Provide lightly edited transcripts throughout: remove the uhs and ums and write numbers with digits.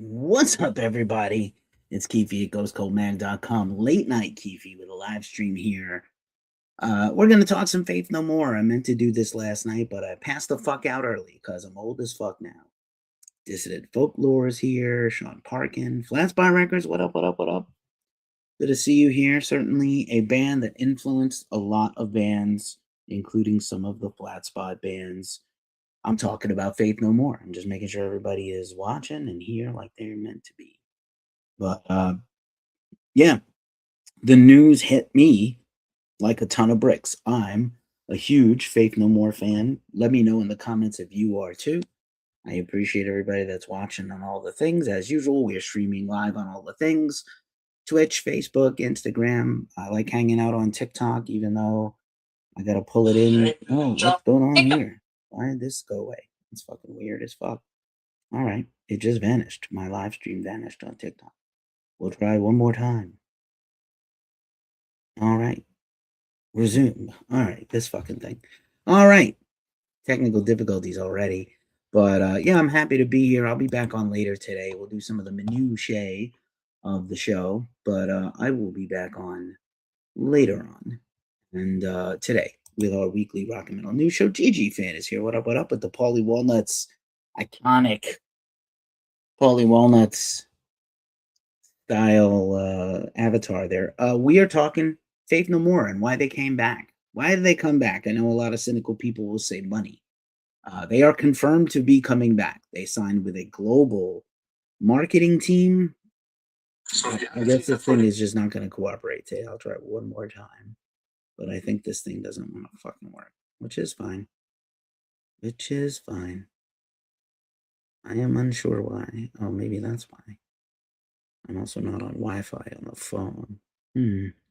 What's up, everybody? It's Keefe at GhostColdMag.com. Late night Keefe with a live stream here. We're going to talk some Faith No More. I meant to do this last night, but I passed the fuck out early because I'm old as fuck now. Dissident Folklore is here. Sean Parkin. Flat Spot Records. What up, what up, what up? Good to see you here. Certainly a band that influenced a lot of bands, including some of the Flat Spot bands. I'm talking about Faith No More. I'm just making sure everybody is watching and here like they're meant to be. But yeah, the news hit me like a ton of bricks. I'm a huge Faith No More fan. Let me know in the comments if you are too. I appreciate everybody that's watching on all the things. As usual, we are streaming live on all the things. Twitch, Facebook, Instagram. I like hanging out on TikTok, even though I gotta pull it in. Oh, what's going on here? Why did this go away? It's fucking weird as fuck. All right, it just vanished. My live stream vanished on TikTok. We'll try one more time. All right. Resume. All right. This fucking thing. All right. Technical difficulties already. But yeah, I'm happy to be here. I'll be back on later today. We'll do some of the minutiae of the show, but I will be back on later on. And today, with our weekly rock and metal news show, Gigi fan is here. What up, what up with the Paulie Walnuts, iconic Paulie Walnuts style avatar there. We are talking Faith No More and why they came back. Why did they come back? I know a lot of cynical people will say money. They are confirmed to be coming back. They signed with a global marketing team. So I guess this thing is just not going to cooperate today. I'll try it one more time. But I think this thing doesn't want to fucking work, which is fine. Which is fine. I am unsure why. Oh, maybe that's why. I'm also not on Wi-Fi on the phone.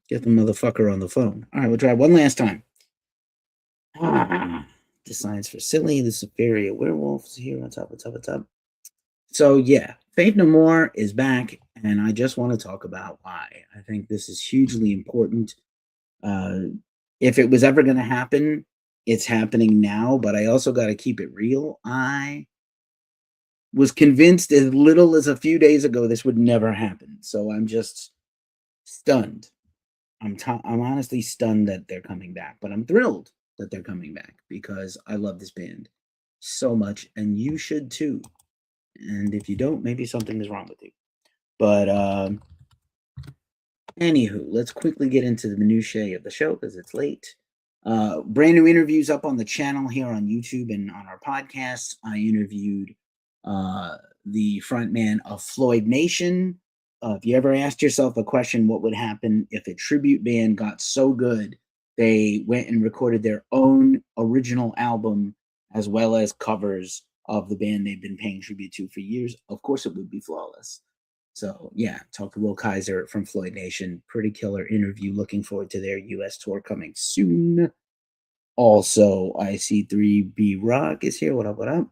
Get the motherfucker on the phone. All right, we'll try one last time. Designs for silly. The Superior Werewolves here. What's up? What's up? What's up? So yeah, Faith No More is back, and I just want to talk about why. I think this is hugely important. If it was ever going to happen, it's happening now. But I also got to keep it real. I was convinced as little as a few days ago this would never happen. So I'm just stunned. I'm honestly stunned that they're coming back, but I'm thrilled that they're coming back because I love this band so much, and you should too. And if you don't, maybe something is wrong with you. But anywho, let's quickly get into the minutiae of the show because it's late. Brand new interviews up on the channel here on YouTube and on our podcast. I interviewed the frontman of Floyd Nation. If you ever asked yourself a question, what would happen if a tribute band got so good they went and recorded their own original album as well as covers of the band they've been paying tribute to for years? Of course, it would be flawless. So yeah, talk to Will Kaiser from Floyd Nation. Pretty killer interview. Looking forward to their US tour coming soon. Also, IC3B Rock is here. What up, what up?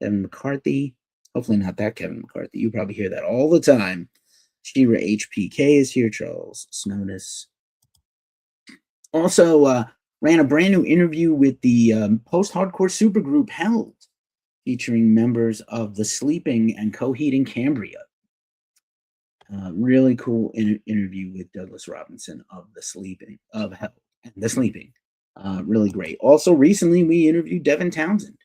Kevin McCarthy. Hopefully not that Kevin McCarthy. You probably hear that all the time. Shira HPK is here. Charles Snowdis. Also, ran a brand new interview with the post-hardcore supergroup Held, featuring members of The Sleeping and Coheed and Cambria. Really cool interview with Douglas Robinson of The Sleeping, of Held, and The Sleeping. Really great. Also, recently we interviewed Devin Townsend.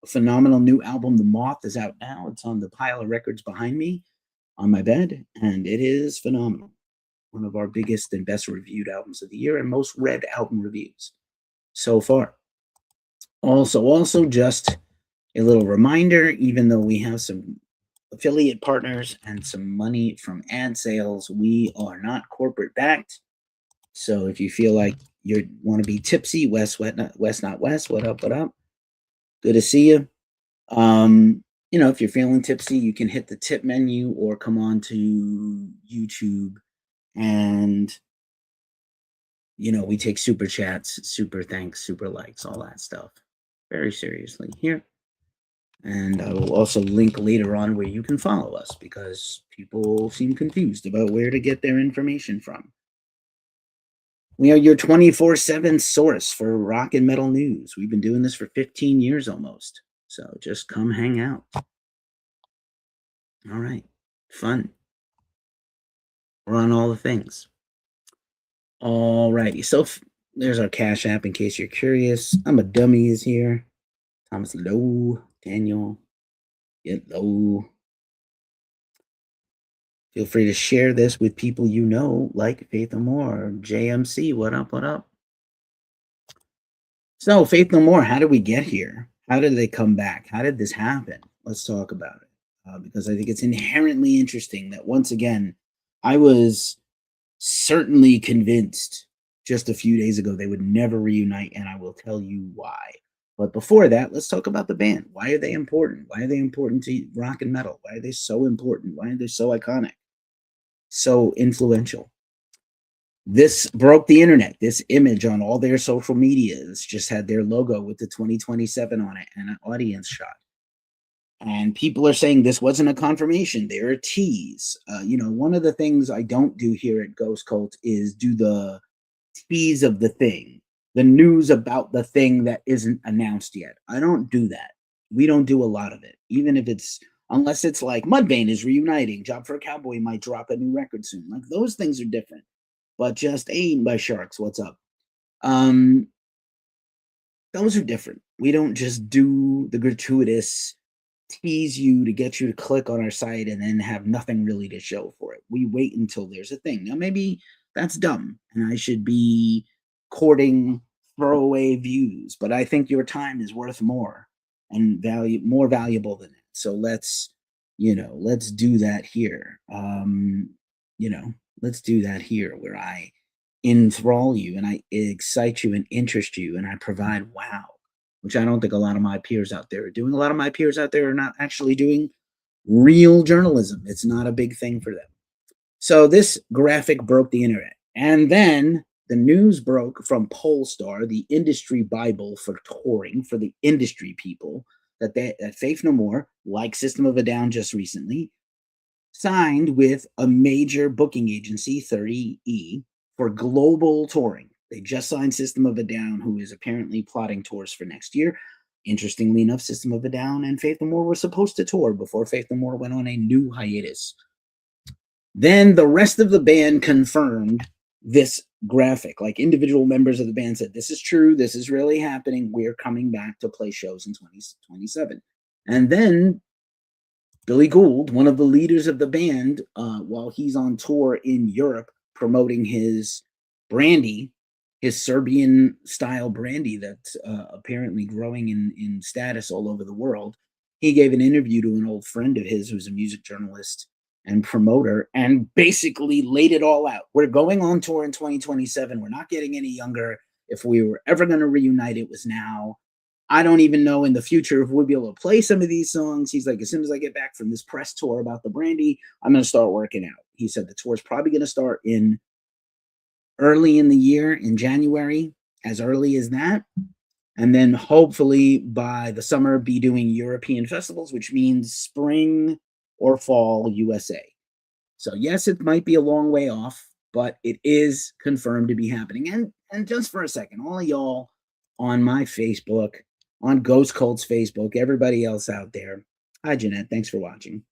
Phenomenal new album, The Moth, is out now. It's on the pile of records behind me on my bed, and it is phenomenal. One of our biggest and best reviewed albums of the year and most read album reviews so far. Also, just a little reminder, even though we have some affiliate partners and some money from ad sales, we are not corporate backed. So if you feel like you want to be tipsy, West Not West, what up, what up? Good to see you. If you're feeling tipsy, you can hit the tip menu or come on to YouTube and, we take super chats, super thanks, super likes, all that stuff very seriously here. And I will also link later on where you can follow us because people seem confused about where to get their information from. We are your 24/7 source for rock and metal news. We've been doing this for 15 years almost. So just come hang out. All right. Fun. We're on all the things. All righty. So there's our Cash App in case you're curious. I'm a dummy is here. Thomas Low. Daniel. Get low. Feel free to share this with people you know, like Faith No More. JMC, what up? What up? So, Faith No More, how did we get here? How did they come back? How did this happen? Let's talk about it. Because I think it's inherently interesting that once again, I was certainly convinced just a few days ago they would never reunite, and I will tell you why. But before that, let's talk about the band. Why are they important? Why are they important to rock and metal? Why are they so important? Why are they so iconic? So influential. This broke the internet. This image on all their social medias just had their logo with the 2027 on it and an audience shot. And people are saying this wasn't a confirmation. They're a tease. One of the things I don't do here at Ghost Cult is do the tease of the thing, the news about the thing that isn't announced yet. I don't do that. We don't do a lot of it, even if unless it's like Mudvayne is reuniting, Job for a Cowboy might drop a new record soon. Like those things are different. But just Aim by Sharks, what's up? Those are different. We don't just do the gratuitous tease you to get you to click on our site and then have nothing really to show for it. We wait until there's a thing. Now, maybe that's dumb and I should be courting throwaway views, but I think your time is worth more and more valuable than it. So let's do that here. Let's do that here where I enthrall you and I excite you and interest you and I provide wow, which I don't think a lot of my peers out there are doing. A lot of my peers out there are not actually doing real journalism. It's not a big thing for them. So this graphic broke the internet. And then the news broke from Polestar, the industry Bible for touring for the industry people, that Faith No More, like System of a Down just recently, signed with a major booking agency, 30E, for global touring. They just signed System of a Down, who is apparently plotting tours for next year. Interestingly enough, System of a Down and Faith No More were supposed to tour before Faith No More went on a new hiatus. Then the rest of the band confirmed this graphic. Like individual members of the band said, this is true. This is really happening. We're coming back to play shows in 2027. And then Billy Gould, one of the leaders of the band, while he's on tour in Europe promoting his brandy, his Serbian style brandy that's apparently growing in status all over the world, he gave an interview to an old friend of his who's a music journalist and promoter and basically laid it all out. We're going on tour in 2027. We're not getting any younger. If we were ever going to reunite, it was now. I don't even know in the future if we'll be able to play some of these songs. He's like, as soon as I get back from this press tour about the brandy, I'm going to start working out. He said the tour is probably going to start in early in the year, in January, as early as that. And then hopefully by the summer be doing European festivals, which means spring or fall USA. So yes, it might be a long way off, but it is confirmed to be happening. And just for a second, all of y'all on my Facebook, on Ghost Cult's Facebook, everybody else out there. Hi, Jeanette. Thanks for watching.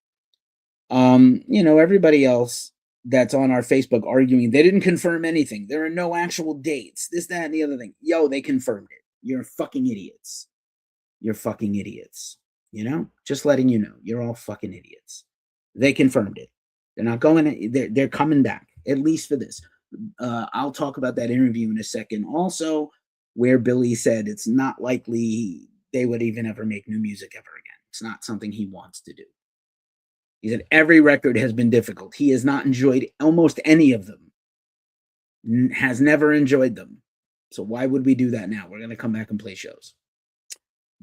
Everybody else that's on our Facebook arguing they didn't confirm anything. There are no actual dates. This, that, and the other thing. Yo, they confirmed it. You're fucking idiots. You're fucking idiots. Just letting you know. You're all fucking idiots. They confirmed it. They're not going. They're coming back at least for this. I'll talk about that interview in a second. Also, where Billy said it's not likely they would even ever make new music ever again. It's not something he wants to do. He said every record has been difficult. He has not enjoyed almost any of them. Has never enjoyed them. So why would we do that now? We're going to come back and play shows.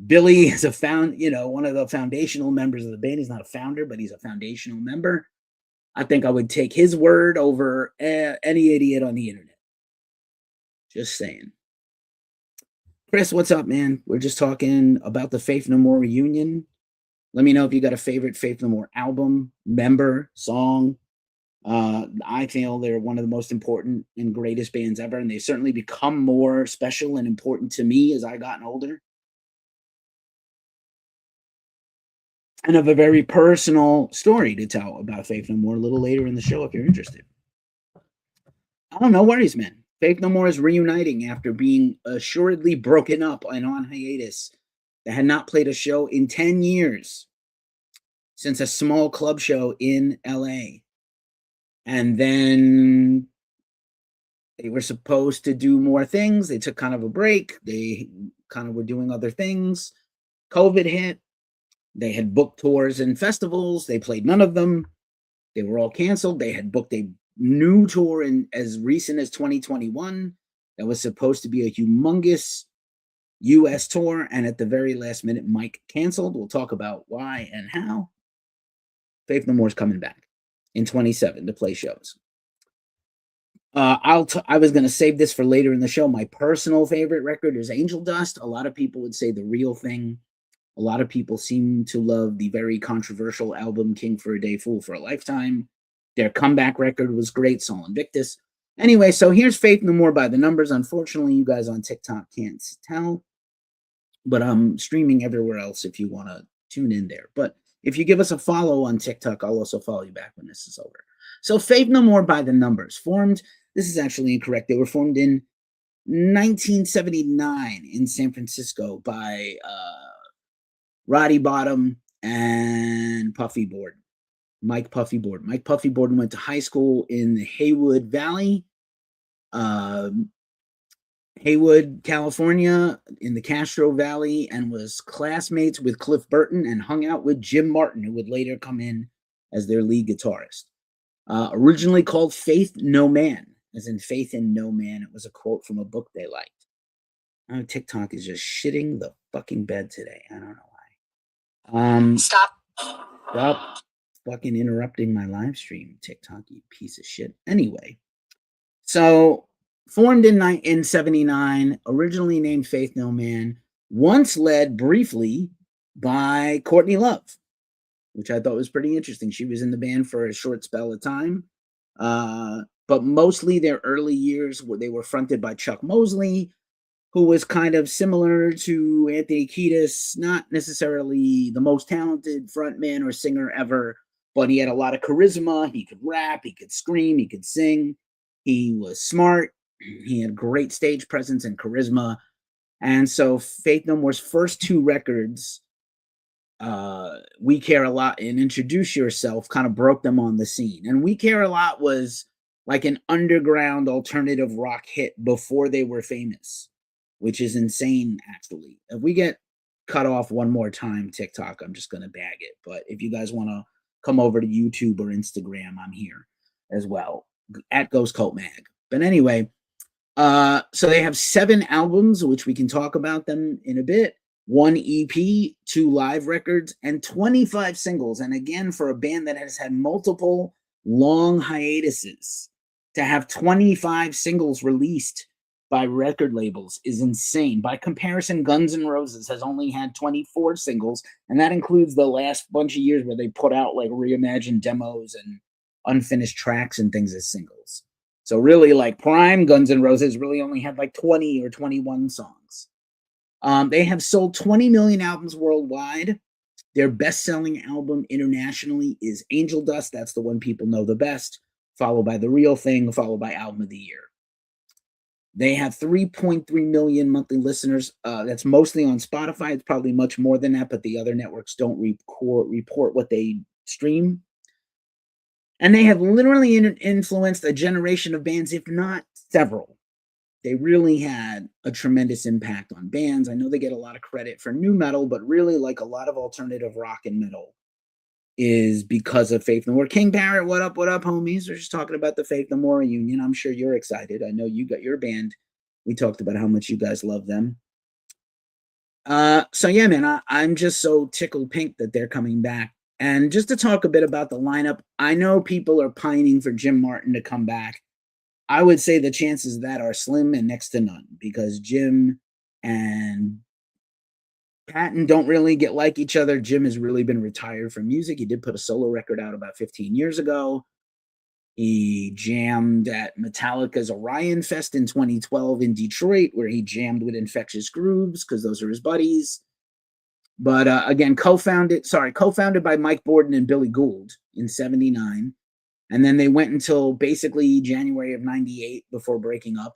Billy is one of the foundational members of the band. He's not a founder, but he's a foundational member. I think I would take his word over any idiot on the internet. Just saying. Chris, what's up, man? We're just talking about the Faith No More reunion. Let me know if you got a favorite Faith No More album, member, song. I feel they're one of the most important and greatest bands ever, and they've certainly become more special and important to me as I gotten older. and of a very personal story to tell about Faith No More a little later in the show if you're interested. Oh, no worries, man. Faith No More is reuniting after being assuredly broken up and on hiatus. They had not played a show in 10 years since a small club show in LA. And then they were supposed to do more things. They took kind of a break. They kind of were doing other things. COVID hit. They had booked tours and festivals. They played none of them. They were all canceled. They had booked a new tour in as recent as 2021 that was supposed to be a humongous US tour, and at the very last minute, Mike canceled. We'll talk about why and how. Faith No More's coming back in 27 to play shows. I was going to save this for later in the show. My personal favorite record is Angel Dust. A lot of people would say The Real Thing. A lot of people seem to love the very controversial album King for a Day, Fool for a Lifetime. Their comeback record was great, Sol Invictus. Anyway, so here's Faith No More by the numbers. Unfortunately, you guys on TikTok can't tell, but I'm streaming everywhere else if you want to tune in there. But if you give us a follow on TikTok, I'll also follow you back when this is over. So Faith No More by the numbers, formed, this is actually incorrect, they were formed in 1979 in San Francisco by Roddy Bottom and Puffy Borden. Mike Puffy Borden. Mike Puffy Borden went to high school in the Haywood Valley, Haywood, California, in the Castro Valley, and was classmates with Cliff Burton and hung out with Jim Martin, who would later come in as their lead guitarist. Originally called Faith No Man, as in Faith in No Man. It was a quote from a book they liked. Oh, TikTok is just shitting the fucking bed today. I don't know why. Stop fucking interrupting my live stream, TikTok, you piece of shit. Anyway, so formed in 79, originally named Faith No Man, once led briefly by Courtney Love, which I thought was pretty interesting. She was in the band for a short spell of time, but mostly their early years, they were fronted by Chuck Mosley, who was kind of similar to Anthony Kiedis, not necessarily the most talented frontman or singer ever, but he had a lot of charisma. He could rap, he could scream, he could sing. He was smart. He had great stage presence and charisma. And so Faith No More's first two records, We Care a Lot and Introduce Yourself, kind of broke them on the scene. And We Care a Lot was like an underground alternative rock hit before they were famous, which is insane, actually. If we get cut off one more time, TikTok, I'm just going to bag it. But if you guys want to come over to YouTube or Instagram, I'm here as well, at Ghost Cult Mag. But anyway, so they have 7 albums, which we can talk about them in a bit. 1 EP, 2 live records, and 25 singles. And again, for a band that has had multiple long hiatuses, to have 25 singles released by record labels is insane. By comparison, Guns N' Roses has only had 24 singles, and that includes the last bunch of years where they put out like reimagined demos and unfinished tracks and things as singles. So really, like prime Guns N' Roses really only had like 20 or 21 songs. They have sold 20 million albums worldwide. Their best-selling album internationally is Angel Dust. That's the one people know the best, followed by The Real Thing, followed by Album of the Year. They have 3.3 million monthly listeners. That's mostly on Spotify. It's probably much more than that, but the other networks don't report what they stream. And they have literally influenced a generation of bands, if not several. They really had a tremendous impact on bands. I know they get a lot of credit for new metal, but really, like a lot of alternative rock and metal is because of Faith No More. King Parrot, what up, homies? We're just talking about the Faith No More reunion. I'm sure you're excited. I know you got your band. We talked about how much you guys love them. So yeah, man, I'm just so tickled pink that they're coming back. And just to talk a bit about the lineup, I know people are pining for Jim Martin to come back. I would say the chances of that are slim and next to none, because Jim and Patton don't really get like each other. Jim has really been retired from music. He did put a solo record out about 15 years ago. He jammed at Metallica's Orion Fest in 2012 in Detroit, where he jammed with Infectious Grooves, because those are his buddies. But again, co-founded by Mike Borden and Billy Gould in '79. And then they went until basically January of '98 before breaking up.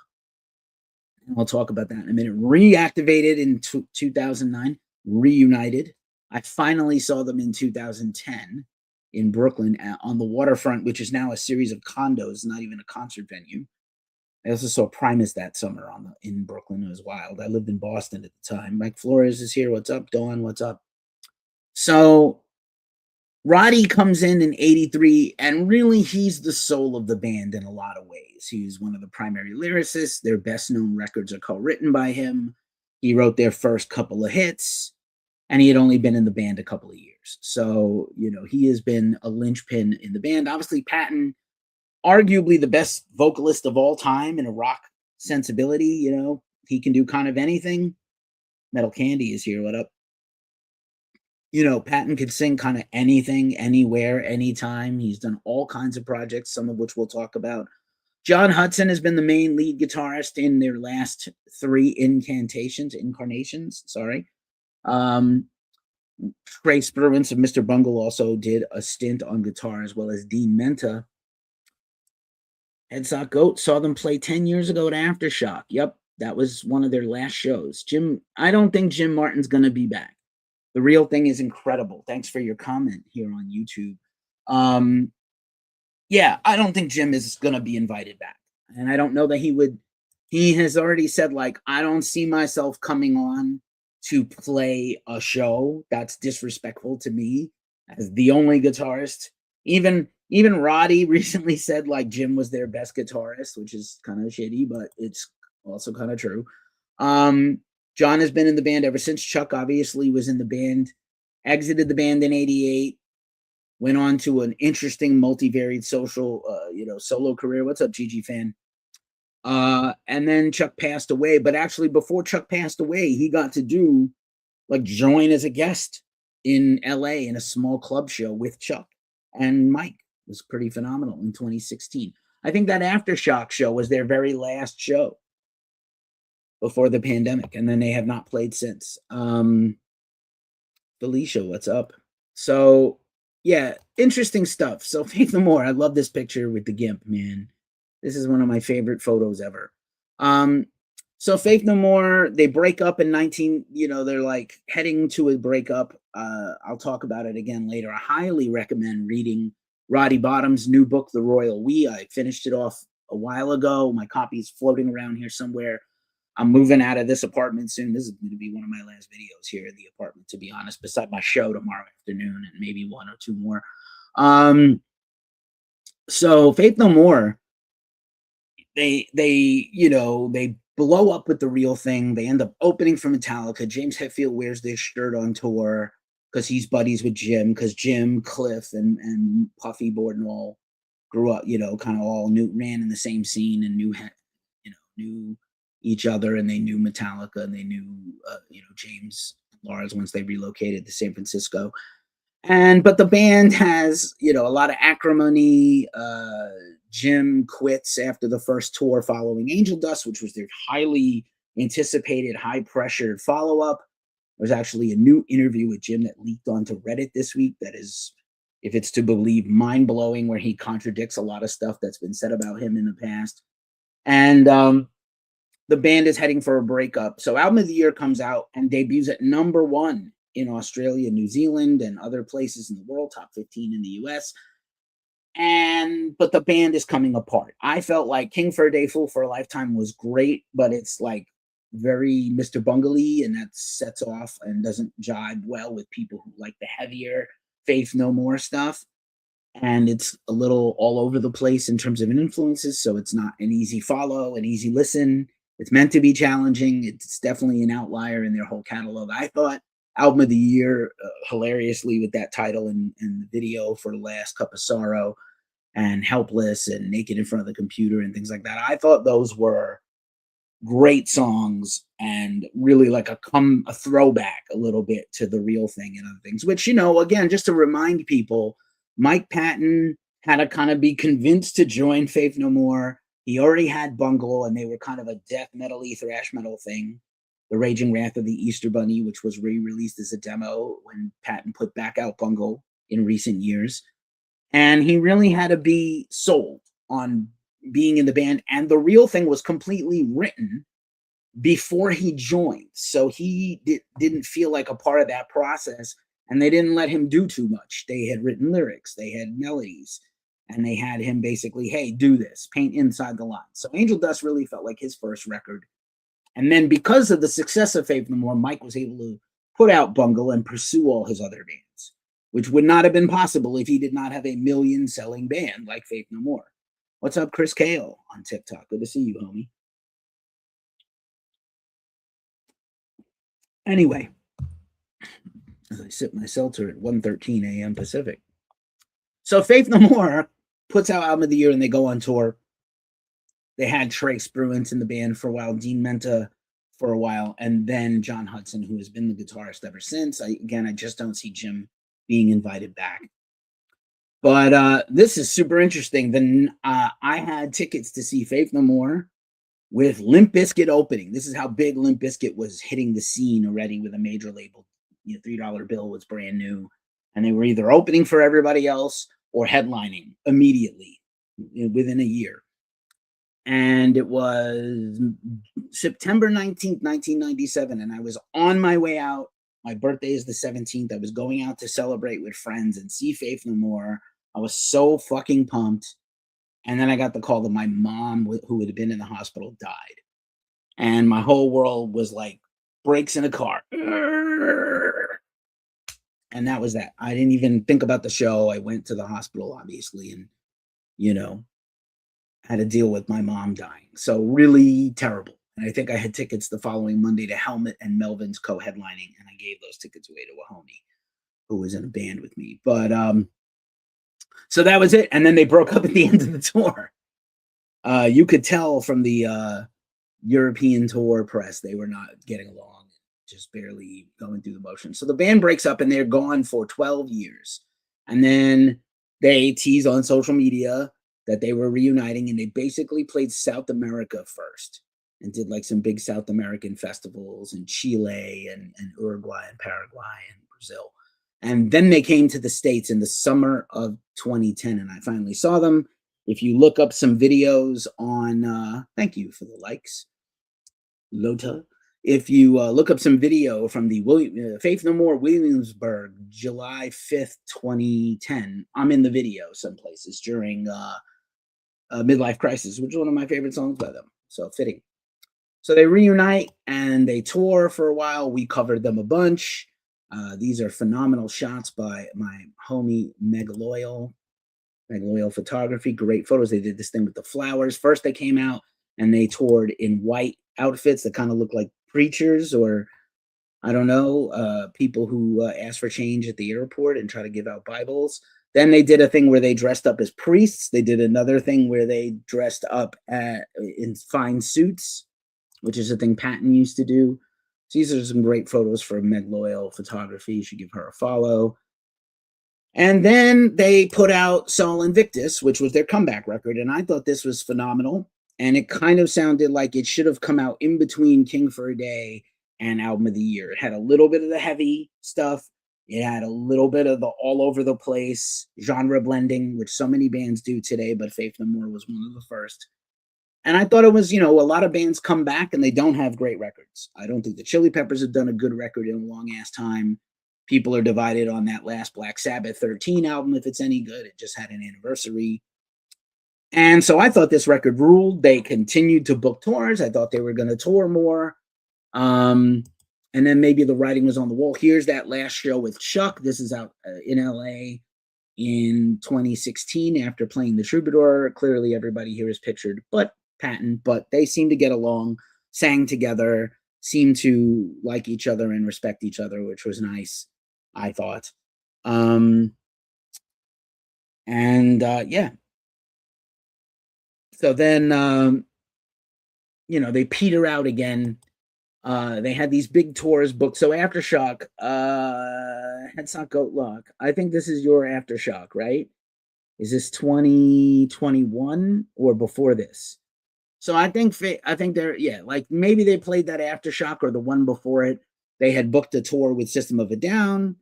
And we'll talk about that in a minute. Reactivated in 2009, reunited. I finally saw them in 2010 in Brooklyn on the waterfront, which is now a series of condos, not even a concert venue. I also saw Primus that summer in Brooklyn. It was wild. I lived in Boston at the time. Mike Flores is here. What's up, Dawn? What's up? So Roddy comes in '83, and really he's the soul of the band in a lot of ways. He's one of the primary lyricists. Their best known records are co-written by him. He wrote their first couple of hits, and he had only been in the band a couple of years. So, he has been a linchpin in the band. Obviously, Patton, arguably the best vocalist of all time in a rock sensibility. He can do kind of anything. Metal Candy is here. What up? Patton could sing kind of anything, anywhere, anytime. He's done all kinds of projects, some of which we'll talk about. John Hudson has been the main lead guitarist in their last 3 incarnations. Sorry. Trey Spurwince of Mr. Bungle also did a stint on guitar, as well as Dean Menta. Headstock Goat saw them play 10 years ago at Aftershock. Yep, that was one of their last shows. I don't think Jim Martin's going to be back. The Real Thing is incredible. Thanks for your comment here on YouTube. Yeah, I don't think Jim is going to be invited back. And I don't know that he would. He has already said, I don't see myself coming on to play a show. That's disrespectful to me as the only guitarist. Even Roddy recently said, Jim was their best guitarist, which is kind of shitty, but it's also kind of true. John has been in the band ever since. Chuck obviously was in the band, exited the band in '88, went on to an interesting multivariate solo career. What's up, GG fan? And then Chuck passed away. But actually, before Chuck passed away, he got to join as a guest in LA in a small club show with Chuck and Mike. It was pretty phenomenal in 2016. I think that Aftershock show was their very last show before the pandemic, and then they have not played since. Felicia, what's up? So, yeah, interesting stuff. So, Faith No More, I love this picture with the GIMP, man. This is one of my favorite photos ever. So, Faith No More, they break up in they're heading to a breakup. I'll talk about it again later. I highly recommend reading Roddy Bottum's new book, The Royal We. I finished it off a while ago. My copy is floating around here somewhere. I'm moving out of this apartment soon. This is going to be one of my last videos here in the apartment, to be honest, beside my show tomorrow afternoon and maybe 1 or 2 more. So Faith No More, they blow up with The Real Thing. They end up opening for Metallica. James Hetfield wears this shirt on tour because he's buddies with Jim, because Jim, Cliff, and Puffy Borden all grew up, kind of all ran in the same scene and knew each other, and they knew Metallica, and they knew James Lars once they relocated to San Francisco. But the band has a lot of acrimony. Jim quits after the first tour following Angel Dust, which was their highly anticipated, high pressured follow-up. There's actually a new interview with Jim that leaked onto Reddit this week that is, if it's to believe, mind-blowing, where he contradicts a lot of stuff that's been said about him in the past. And the band is heading for a breakup. So Album of the Year comes out and debuts at #1 in Australia, New Zealand, and other places in the world, top 15 in the US. But the band is coming apart. I felt like King for a Day, Fool for a Lifetime was great, but it's very Mr. Bungle-y, and that sets off and doesn't jibe well with people who like the heavier Faith No More stuff. And it's a little all over the place in terms of influences, so it's not an easy follow, an easy listen. It's meant to be challenging. It's definitely an outlier in their whole catalog. I thought Album of the Year, hilariously, with that title and the video for Last Cup of Sorrow and Helpless and Naked in Front of the Computer and things like that, I thought those were great songs and really a throwback a little bit to The Real Thing and other things, which, again, just to remind people, Mike Patton had to kind of be convinced to join Faith No More. He already had Bungle, and they were kind of a death metal-y thrash metal thing. The Raging Wrath of the Easter Bunny, which was re-released as a demo when Patton put back out Bungle in recent years. And he really had to be sold on being in the band. And the real thing was completely written before he joined. So he didn't feel like a part of that process. And they didn't let him do too much. They had written lyrics, they had melodies, and they had him basically, hey, do this, paint inside the lines. So Angel Dust really felt like his first record. And then because of the success of Faith No More, Mike was able to put out Bungle and pursue all his other bands, which would not have been possible if he did not have a million-selling band like Faith No More. What's up, Chris Kale on TikTok? Good to see you, homie. Anyway, as I sip my seltzer at 1:13 a.m. Pacific. So Faith No More puts out Album of the Year and they go on tour. They had Trey Spruance in the band for a while, Dean Menta for a while, and then John Hudson, who has been the guitarist ever since. I just don't see Jim being invited back. But this is super interesting. Then I had tickets to see Faith No More with Limp Bizkit opening. This is how big Limp Bizkit was hitting the scene already with a major label. $3 bill was brand new, and they were either opening for everybody else or headlining immediately within a year. And it was September 19th, 1997, and I was on my way out. My birthday is the 17th. I was going out to celebrate with friends and see Faith No More. I was so fucking pumped. And then I got the call that my mom, who had been in the hospital, died. And my whole world was like brakes in a car. And that was that. I didn't even think about the show. I went to the hospital, obviously, and, had to deal with my mom dying. So really terrible. And I think I had tickets the following Monday to Helmet and Melvin's co-headlining, and I gave those tickets away to a homie who was in a band with me. But so that was it. And then they broke up at the end of the tour. You could tell from the European tour press they were not getting along, just barely going through the motions. So the band breaks up and they're gone for 12 years. And then they tease on social media that they were reuniting, and they basically played South America first and did like some big South American festivals in Chile and Uruguay and Paraguay and Brazil. And then they came to the States in the summer of 2010, and I finally saw them. If you look up some videos on, thank you for the likes, Lota. If you look up some video from the Faith No More Williamsburg, July 5th, 2010, I'm in the video some places during Midlife Crisis, which is one of my favorite songs by them. So fitting. So they reunite and they tour for a while. We covered them a bunch. These are phenomenal shots by my homie Meg Loyal Photography. Great photos. They did this thing with the flowers. First they came out and they toured in white outfits that kind of look like preachers, or I don't know, people who ask for change at the airport and try to give out Bibles. Then they did a thing where they dressed up as priests. They did another thing where they dressed up in fine suits, which is a thing Patton used to do. So these are some great photos for Meg Loyal Photography. You should give her a follow. And then they put out Sol Invictus, which was their comeback record. And I thought this was phenomenal. And it kind of sounded like it should have come out in between King for a Day and Album of the Year. It had a little bit of the heavy stuff. It had a little bit of the all over the place genre blending, which so many bands do today, but Faith No More was one of the first. And I thought it was, a lot of bands come back and they don't have great records. I don't think the Chili Peppers have done a good record in a long ass time. People are divided on that last Black Sabbath 13 album, if it's any good. It just had an anniversary. And so I thought this record ruled. They continued to book tours. I thought they were going to tour more. And then maybe the writing was on the wall. Here's that last show with Chuck. This is out in LA in 2016 after playing the Troubadour. Clearly everybody here is pictured but Patton, but they seem to get along, sang together, seemed to like each other and respect each other, which was nice, I thought. Yeah. So then, they peter out again. They had these big tours booked. So Aftershock, Headstock Goat Luck. I think this is your Aftershock, right? Is this 2021 or before this? So I think they're like maybe they played that Aftershock or the one before it. They had booked a tour with System of a Down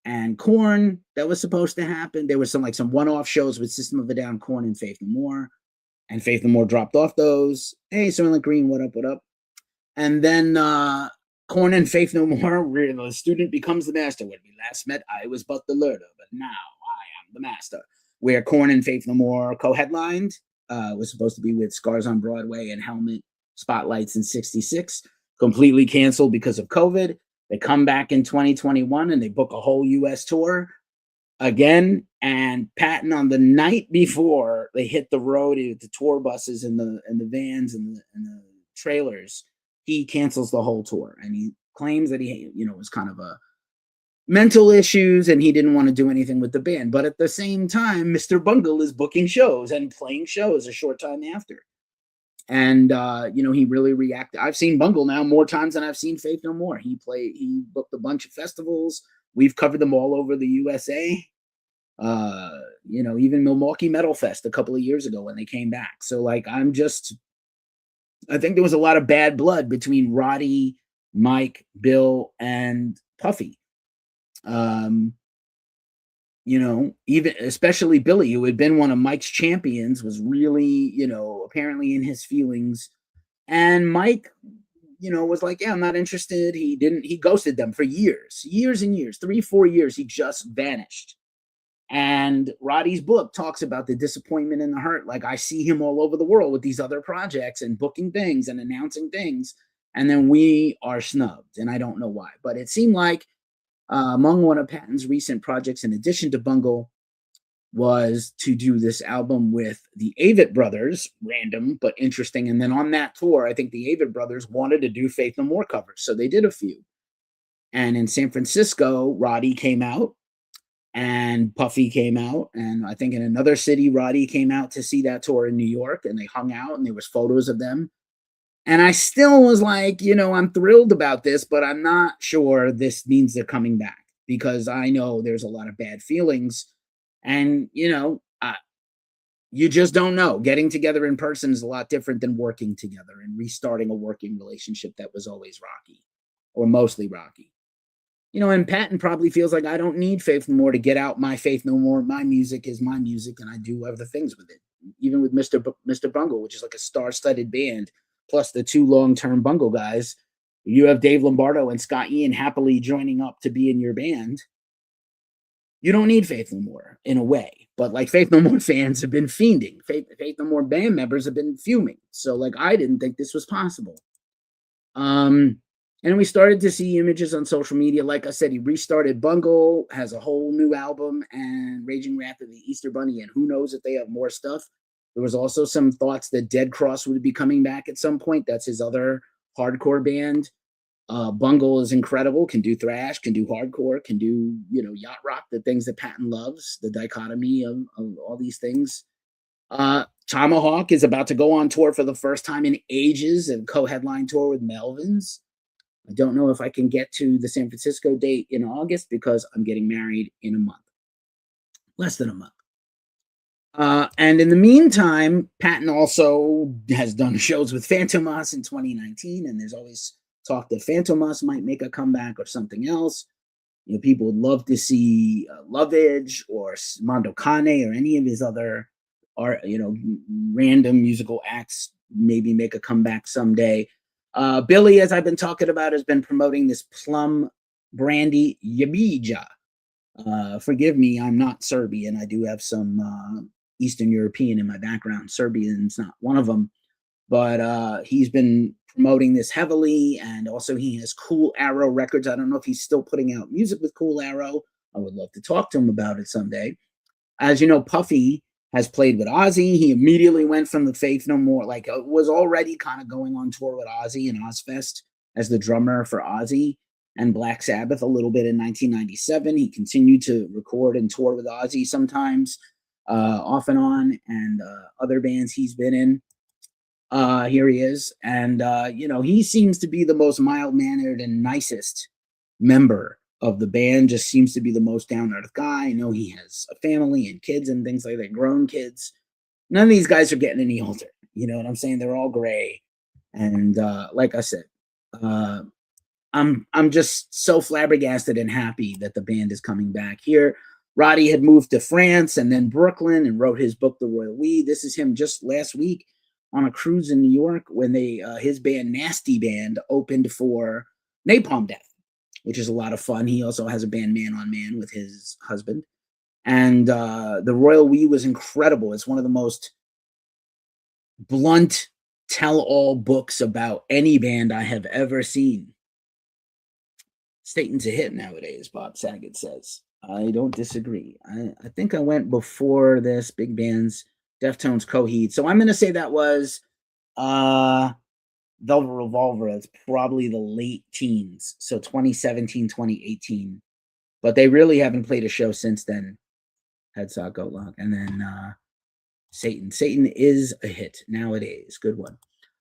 and Korn that was supposed to happen. There was some one-off shows with System of a Down, Korn, and Faith No More. And Faith No More dropped off those. Hey, Soylent Green, what up, what up? And then Korn and Faith No More, where the student becomes the master. When we last met, I was but the learner, but now I am the master. Where Korn and Faith No More co-headlined was supposed to be with Scars on Broadway and Helmet Spotlights in '66. Completely canceled because of COVID. They come back in 2021 and they book a whole U.S. tour again. And Patton, on the night before they hit the road with the tour buses and the vans and the trailers, he cancels the whole tour, and he claims that he was kind of a mental issues and he didn't want to do anything with the band. But at the same time, Mr. Bungle is booking shows and playing shows a short time after. And he really reacted. I've seen Bungle now more times than I've seen Faith No More. He booked a bunch of festivals. We've covered them all over the USA. Even Milwaukee Metal Fest a couple of years ago when they came back. So I think there was a lot of bad blood between Roddy, Mike, Bill, and Puffy. Even especially Billy, who had been one of Mike's champions, was really, apparently in his feelings. And Mike, was like, yeah, I'm not interested. He ghosted them for years and years, 3-4 years. He just vanished. And Roddy's book talks about the disappointment and the hurt. Like, I see him all over the world with these other projects and booking things and announcing things. And then we are snubbed. And I don't know why. But it seemed like among one of Patton's recent projects, in addition to Bungle, was to do this album with the Avett Brothers, random but interesting. And then on that tour, I think the Avett Brothers wanted to do Faith No More covers. So they did a few. And in San Francisco, Roddy came out. And Puffy came out, and I think in another city, Roddy came out to see that tour in New York, and they hung out, and there was photos of them. And I still was like, I'm thrilled about this, but I'm not sure this means they're coming back, because I know there's a lot of bad feelings, and you just don't know. Getting together in person is a lot different than working together and restarting a working relationship that was always rocky, or mostly rocky. And Patton probably feels like, I don't need Faith No More to get out my Faith No More. My music is my music, and I do other things with it. Even with Mr. Bungle, which is like a star-studded band, plus the 2 long-term Bungle guys. You have Dave Lombardo and Scott Ian happily joining up to be in your band. You don't need Faith No More, in a way. But Faith No More fans have been fiending. Faith No More band members have been fuming. So I didn't think this was possible. And we started to see images on social media. Like I said, he restarted Bungle, has a whole new album, and Raging Wrath of the Easter Bunny, and who knows if they have more stuff. There was also some thoughts that Dead Cross would be coming back at some point. That's his other hardcore band. Bungle is incredible, can do thrash, can do hardcore, can do, yacht rock, the things that Patton loves, the dichotomy of all these things. Tomahawk is about to go on tour for the first time in ages and co-headline tour with Melvins. I don't know if I can get to the San Francisco date in August because I'm getting married in a month. Less than a month. And in the meantime, Patton also has done shows with Fantomas in 2019, and there's always talk that Fantomas might make a comeback or something else. People would love to see Lovage or Mondo Cane or any of his other random musical acts maybe make a comeback someday. Billy, as I've been talking about, has been promoting this plum brandy Jabija. Forgive me, I'm not Serbian. I do have some Eastern European in my background. Serbian's not one of them. But he's been promoting this heavily, and also he has Cool Arrow Records. I don't know if he's still putting out music with Cool Arrow. I would love to talk to him about it someday. As you know, Puffy has played with Ozzy. He immediately went from the Faith No More, was already kind of going on tour with Ozzy and Ozfest as the drummer for Ozzy and Black Sabbath a little bit in 1997. He continued to record and tour with Ozzy sometimes, off and on, and other bands he's been in. Here he is. And, he seems to be the most mild-mannered and nicest member of the band, just seems to be the most down-to-earth guy. I know he has a family and kids and things like that, grown kids. None of these guys are getting any older. You know what I'm saying? They're all gray. And like I said, uh, I'm just so flabbergasted and happy that the band is coming back here. Roddy had moved to France and then Brooklyn and wrote his book, The Royal We. This is him just last week on a cruise in New York when they his band Nasty Band opened for Napalm Death, which is a lot of fun. He also has a band Man on Man with his husband. And The Royal We was incredible. It's one of the most blunt tell-all books about any band I have ever seen. Staten's a hit nowadays, Bob Saget says. I don't disagree. I think I went before this, big bands, Deftones, Coheed. So I'm going to say that was Velvet Revolver. It's probably the late teens. So 2017, 2018. But they really haven't played a show since then. Headsock, Goatlock. And then Satan. Satan is a hit nowadays. Good one.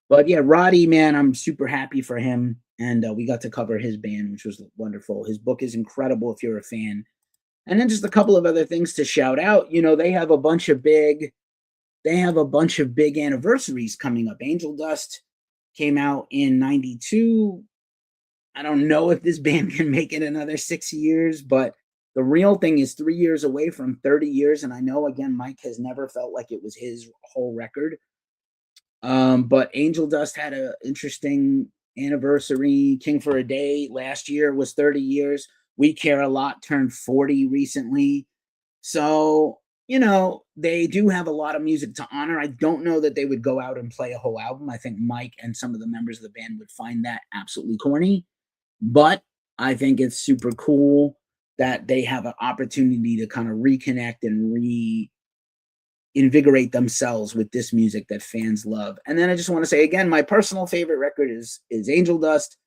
But yeah, Roddy, man, I'm super happy for him. And we got to cover his band, which was wonderful. His book is incredible if you're a fan. And then just a couple of other things to shout out. You know, they have a bunch of big anniversaries coming up. Angel Dust came out in 92. I don't know if this band can make it another 6 years, but the real thing is 3 years away from 30 years. And I know, again, Mike has never felt like it was his whole record. But Angel Dust had an interesting anniversary. King for a Day last year was 30 years. We Care a Lot turned 40 recently. So, you know, they do have a lot of music to honor. I don't know that they would go out and play a whole album. I think Mike and some of the members of the band would find that absolutely corny. But I think it's super cool that they have an opportunity to kind of reconnect and invigorate themselves with this music that fans love. And then I just want to say again, my personal favorite record is Angel Dust,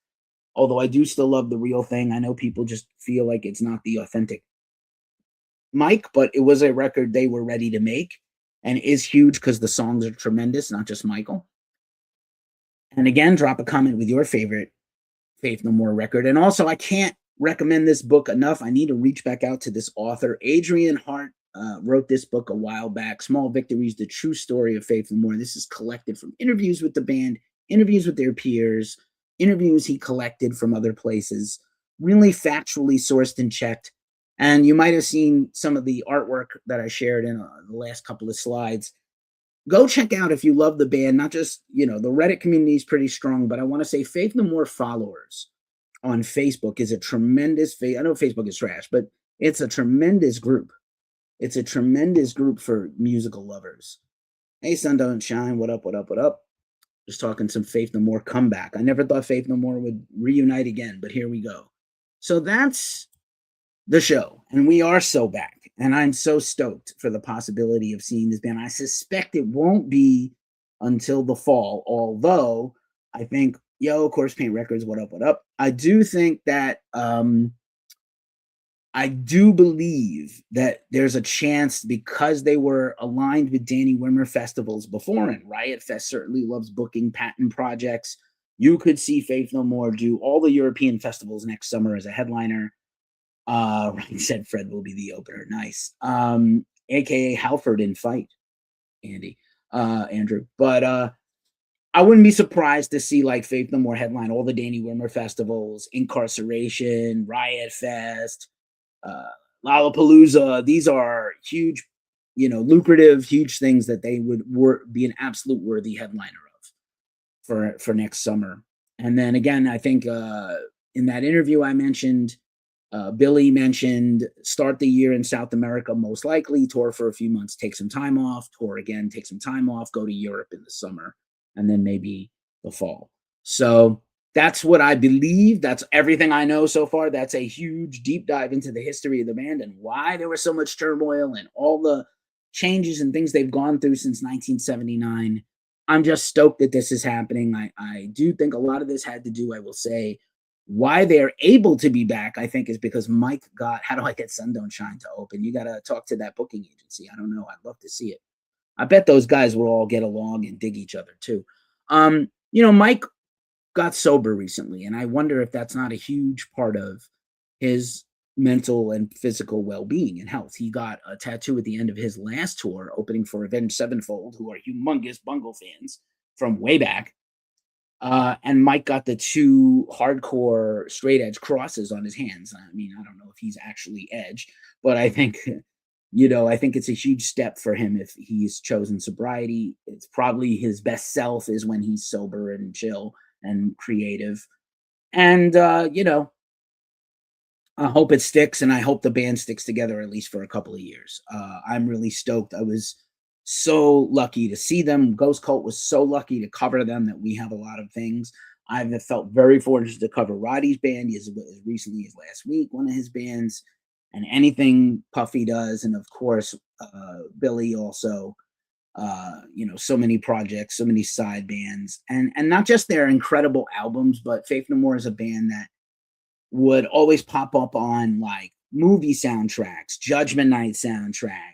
although I do still love The Real Thing. I know people just feel like it's not the authentic Mike, but it was a record they were ready to make and is huge because the songs are tremendous, not just Michael. And again, drop a comment with your favorite Faith No More record. And also, I can't recommend this book enough. I need to reach back out to this author. Adrian Hart wrote this book a while back, Small Victories, The True Story of Faith No More. This is collected from interviews with the band, interviews with their peers, interviews he collected from other places, really factually sourced and checked. And you might have seen some of the artwork that I shared in the last couple of slides. Go check out if you love the band, not just, you know, the Reddit community is pretty strong, but I want to say Faith No More followers on Facebook is a tremendous, I know Facebook is trash, but it's a tremendous group. It's a tremendous group for musical lovers. Hey, Sun Don't Shine, what up, what up, what up? Just talking some Faith No More comeback. I never thought Faith No More would reunite again, but here we go. So that's the show, and we are so back, and I'm so stoked for the possibility of seeing this band. I suspect it won't be until the fall, although I think, of course, Paint Records, what up, what up? I do think that I do believe that there's a chance, because they were aligned with Danny Wimmer festivals before, and Riot Fest certainly loves booking patent projects. You could see Faith No More do all the European festivals next summer as a headliner. Ryan said Fred will be the opener. Nice. AKA Halford in Fight, Andrew. But I wouldn't be surprised to see like Faith No More headline all the Danny Wimmer festivals, Incarceration, Riot Fest, Lollapalooza. These are huge, lucrative, huge things that they would be an absolute worthy headliner of for next summer. And then again, I think in that interview I mentioned, Billy mentioned start the year in South America, most likely, tour for a few months, take some time off, tour again, take some time off, go to Europe in the summer, and then maybe the fall. So that's what I believe. That's everything I know so far. That's a huge deep dive into the history of the band and why there was so much turmoil and all the changes and things they've gone through since 1979. I'm just stoked that this is happening. I do think a lot of this had to do, I will say, why they're able to be back, I think, is because Mike got, how do I get Sun Don't Shine to open? You got to talk to that booking agency. I don't know. I'd love to see it. I bet those guys will all get along and dig each other too. Mike got sober recently, and I wonder if that's not a huge part of his mental and physical well-being and health. He got a tattoo at the end of his last tour, opening for Avenged Sevenfold, who are humongous Bungle fans from way back. And Mike got the two hardcore straight edge crosses on his hands. I mean, I don't know if he's actually edge, but I think, I think it's a huge step for him if he's chosen sobriety. It's probably his best self is when he's sober and chill and creative. And, I hope it sticks, and I hope the band sticks together at least for a couple of years. I'm really stoked. I was so lucky to see them. Ghost Cult was so lucky to cover them that we have a lot of things. I've felt very fortunate to cover Roddy's band as recently as last week, one of his bands, and anything Puffy does, and of course, Billy also. So many projects, so many side bands, and not just their incredible albums, but Faith No More is a band that would always pop up on like movie soundtracks, Judgment Night soundtrack,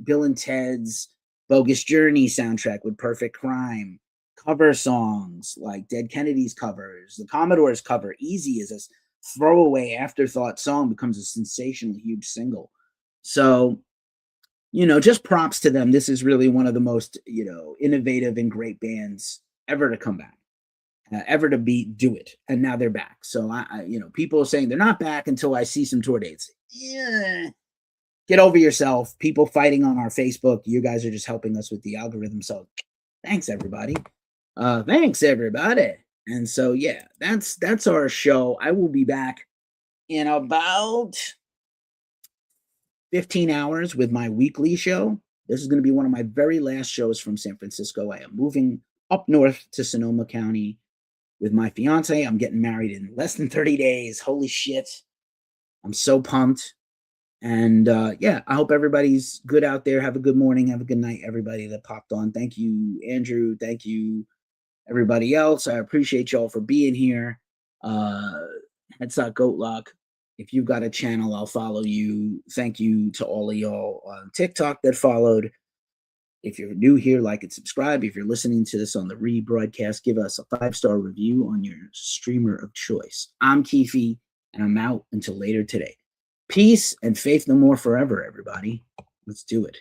Bill and Ted's Bogus Journey soundtrack with Perfect Crime, cover songs like Dead Kennedys covers, the Commodores cover, Easy is a throwaway afterthought song, becomes a sensational huge single. So, just props to them. This is really one of the most, innovative and great bands ever to come back. Ever to do it, and now they're back. So people are saying they're not back until I see some tour dates. Yeah, get over yourself. People fighting on our Facebook. You guys are just helping us with the algorithm. So thanks everybody. Thanks everybody. And so yeah, that's our show. I will be back in about 15 hours with my weekly show. This is going to be one of my very last shows from San Francisco. I am moving up north to Sonoma County with my fiance. I'm getting married in less than 30 days. Holy shit. I'm so pumped. And I hope everybody's good out there. Have a good morning. Have a good night, everybody that popped on. Thank you, Andrew. Thank you, everybody else. I appreciate y'all for being here. Headshot Goatlock. If you've got a channel, I'll follow you. Thank you to all of y'all on TikTok that followed. If you're new here, like and subscribe. If you're listening to this on the rebroadcast, give us a 5-star review on your streamer of choice. I'm Keefe, and I'm out until later today. Peace and faith no more forever, everybody. Let's do it.